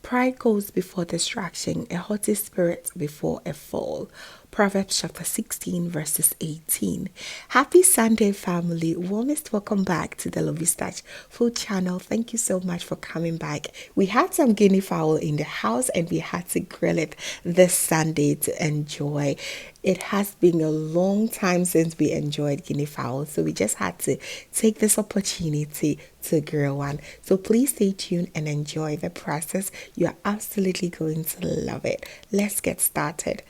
Pride goes before distraction, a haughty spirit before a fall. Proverbs chapter 16 verses 18. Happy Sunday, family. Warmest welcome back to the Lovystouch food channel. Thank you so much for coming back. We had some guinea fowl in the house and we had to grill it this Sunday to enjoy. It has been a long time since we enjoyed guinea fowl, so we just had to take this opportunity to grill one. So please stay tuned and enjoy the process. You are absolutely going to love it. Let's get started.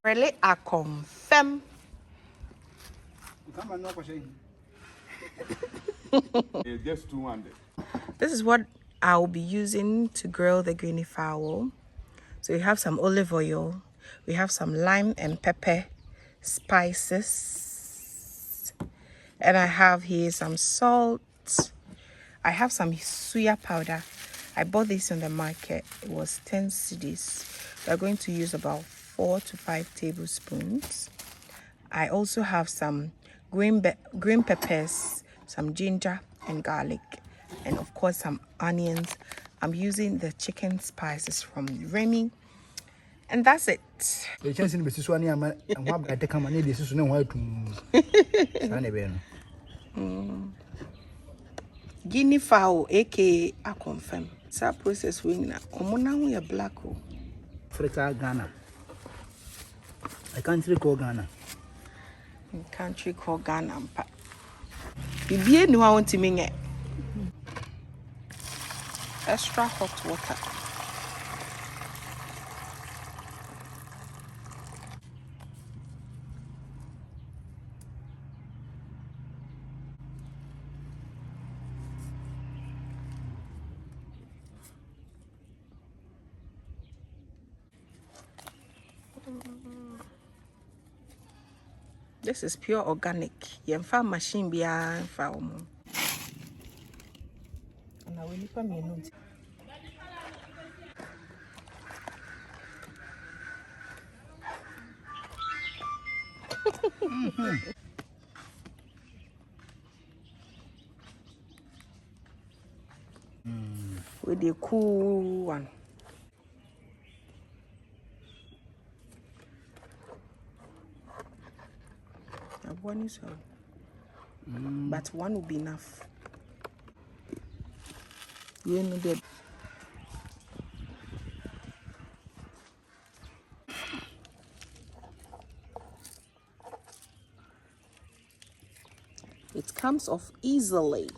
Really, Akonfem. Just 200. This is what I'll be using to grill the guinea fowl. So we have some olive oil, we have some lime and pepper spices, and I have here some salt. I have some suya powder. I bought this on the market. It was 10 cedis. We're going to use about 4 to 5 tablespoons. I also have some green peppers, some ginger and garlic, and of course some onions. I'm using the chicken spices from Remy, and that's it. Guinea fowl, aka Akonfem. That process we na omuna hu ya black o. Africa, Ghana. A country called Ghana. Country called Ghana. Bibi no I want to mean it. Extra hot water. This is pure organic. You find machine behind farm. And I will leave me note. With the cool one. One is all. But one will be enough. You know that. It comes off easily.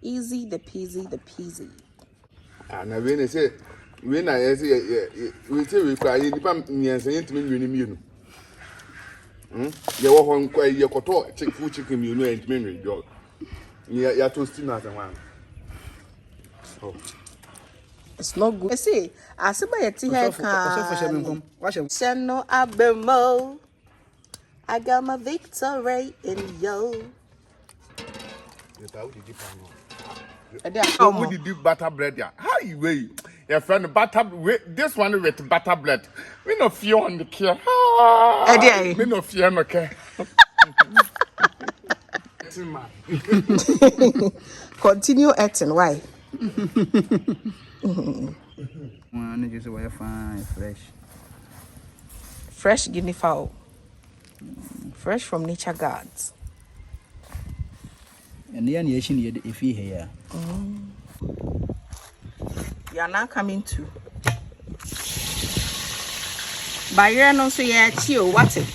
Easy the peasy. And I when I say we require you depend me and say to me. You walk on quite your coto, chick food chicken, you know, and memory dog. You're toasting as a one. Oh, it's not good. I see, I see by a tea hair. Channel Abemo. I got my victory in yo. How would you do butter bread? How you weigh? Your friend butter, this one with butter bread. We no fear on the care. We no fear no care. Continue acting. Why? One just way fine, Fresh guinea fowl. Fresh from nature gardens. And the nation if he here. You are now coming to. By your no so yeah, chill. What it?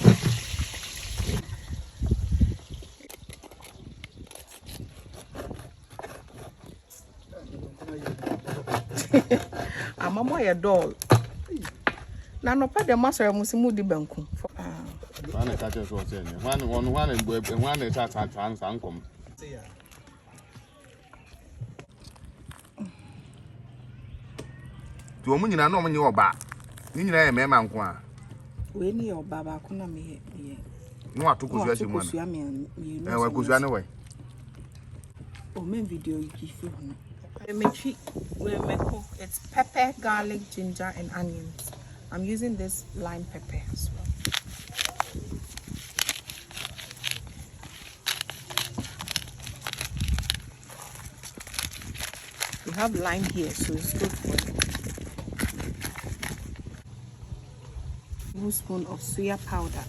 I'm a boy a doll. Now no part the master musimu di banku. One catch us what's in one and one is at uncle. To a woman, I know when you are back. You know, a man. We need your baba kuna me. No, I took you one. I was run away. Oh, main video you give you. It's pepper, garlic, ginger, and onions. I'm using this lime pepper as well. We We have lime here, so it's good for you. Tablespoon of suya powder.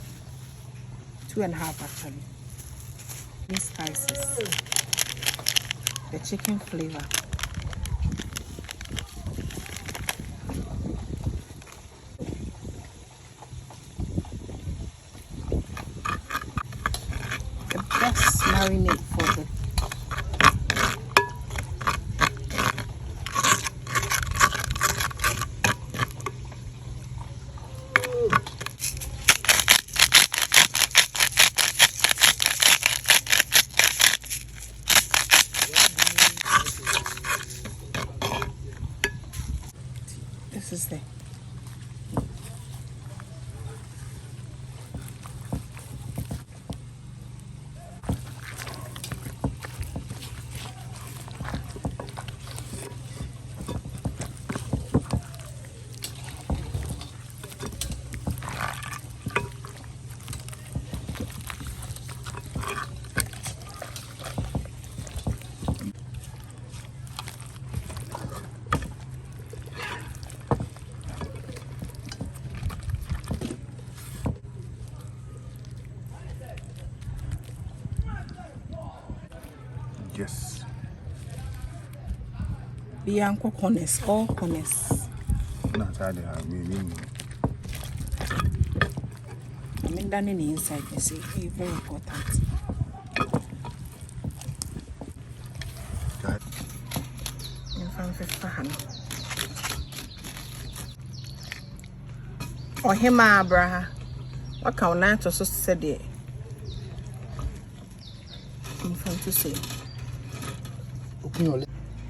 2.5 actually. These spices. The chicken flavor. The best marinade for the this is the Yes. Bianco corners, all corners. Not how they have me. I mean, that in the inside, you see, it's very important. God. In front of Fahan. Or him, Abraha. What can I also say there? In front to say.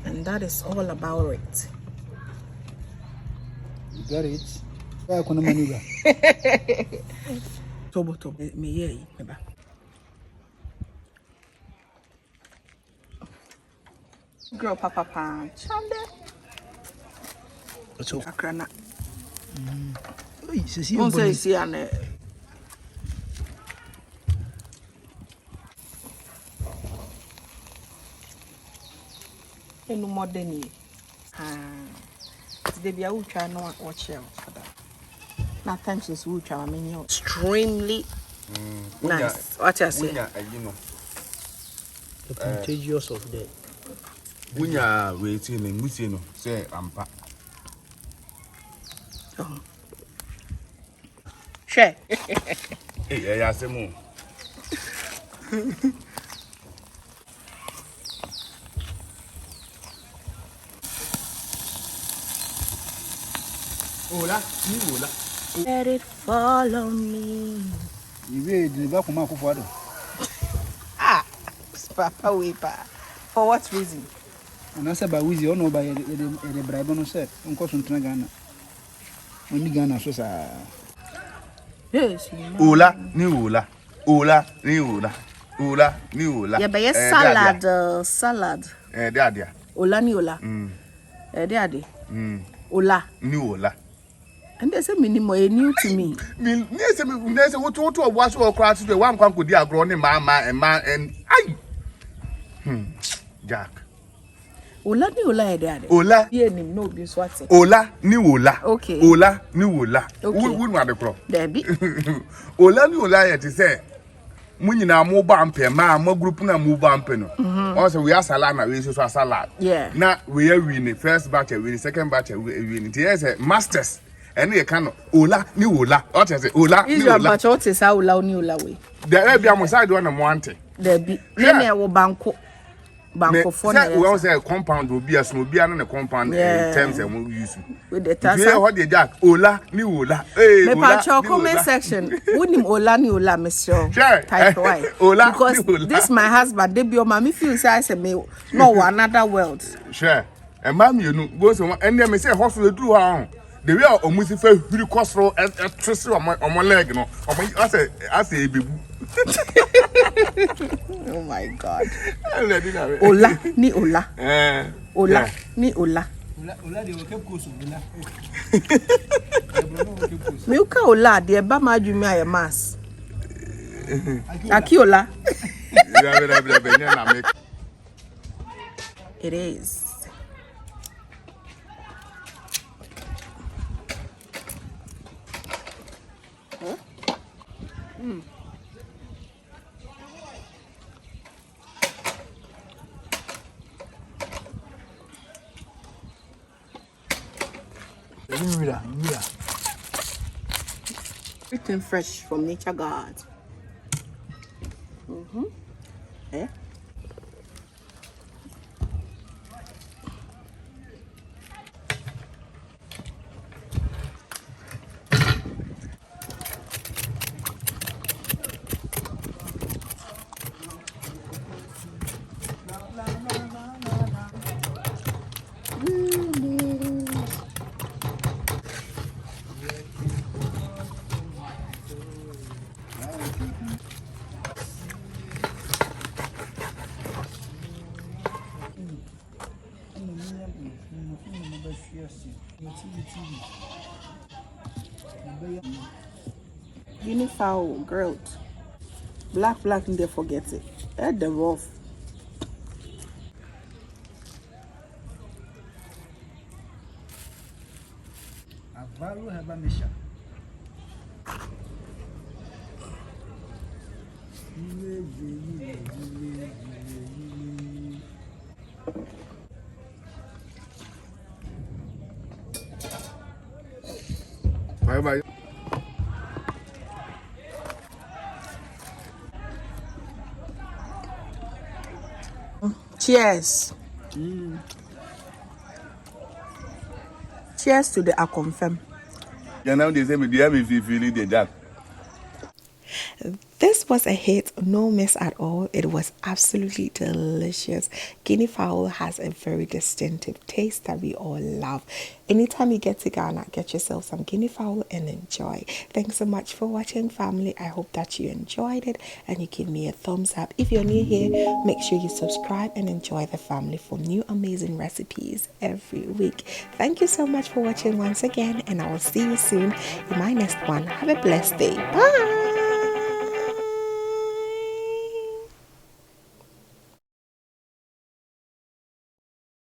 And that is all about it. You got it. I can't maneuver. Tobo, me ye, meba. Girl, papa, chande. So, Akrana. see, Don't say, see, and no more than you. Today, be a ultra no watch out for that. Now, thanks is ultra, I mean, you're extremely nice. What I say? You know. the contagious of that. When you are waiting and missing, say, I'm back. Oh. Share. Hey, I say more. Ola, ni ola. Let it fall on me. You read the back of my father. Ah, Papa Weeper. For what reason? And I said by Wizzy or no by the bribe on set. Uncle Ghana. Only Ghana, so Yes, Ola, ni ola. Ola, ni ola. Ola, ni ola. yeah, but yes, salad, salad. There. Ola ni ola. There. Ola. Ni ola. And there's a minimum new to me. There's a what to wash or crash the one can could dear grown mama and man and I. Jack. Ola ni ola there. Ola. Yeah, no be what's it. Ola ni ola. Okay. Ola ni ola. Okay. Wouldn't want the pro. There be. Ola ni ola yet say. Munina mo bampe ma mo group na mo bampe no. Also we are salad na we so salad. Yeah. Na we are winning first batch we win second batch we win. It is masters. And you can ola ni ola. What is it? Ola ni ola. But what is how ola ni ola way? There be am side one am want. There be. Me wo banko. Banko for na. We want say compound will be as no be an compound in terms of we use. With the task. You what the jack ola ni ola. Hey me patch your comment section. Wouldn't ola ni ola Mr. Type why? Ola because ni ola. This my husband they be your mommy feel say I say me no another world. Sure. And mom you know go so and them say hustle do how the way almost if you cost for a twist on my leg no. I say baby. Oh my God. Ola ni ola. Ola ni ola. Ola, they will keep close. Milka ola, the Bama Jumia mass. Akiola. It is. Everything fresh from nature God. Eh? Guinea fowl grilled. Black, and they forget it. Add the rough. Avalo Hebamisha. Bye bye. Cheers. Cheers to the Akonfem. Yeah, now they say me, they have me feeling the dark. This was a hit, no miss at all. It was absolutely delicious. Guinea fowl has a very distinctive taste that we all love. Anytime you get to Ghana, get yourself some guinea fowl and enjoy. Thanks so much for watching, family. I hope that you enjoyed it and you give me a thumbs up. If you're new here, make sure you subscribe and enjoy the family for new amazing recipes every week. Thank you so much for watching once again, and I will see you soon in my next one. Have a blessed day. Bye.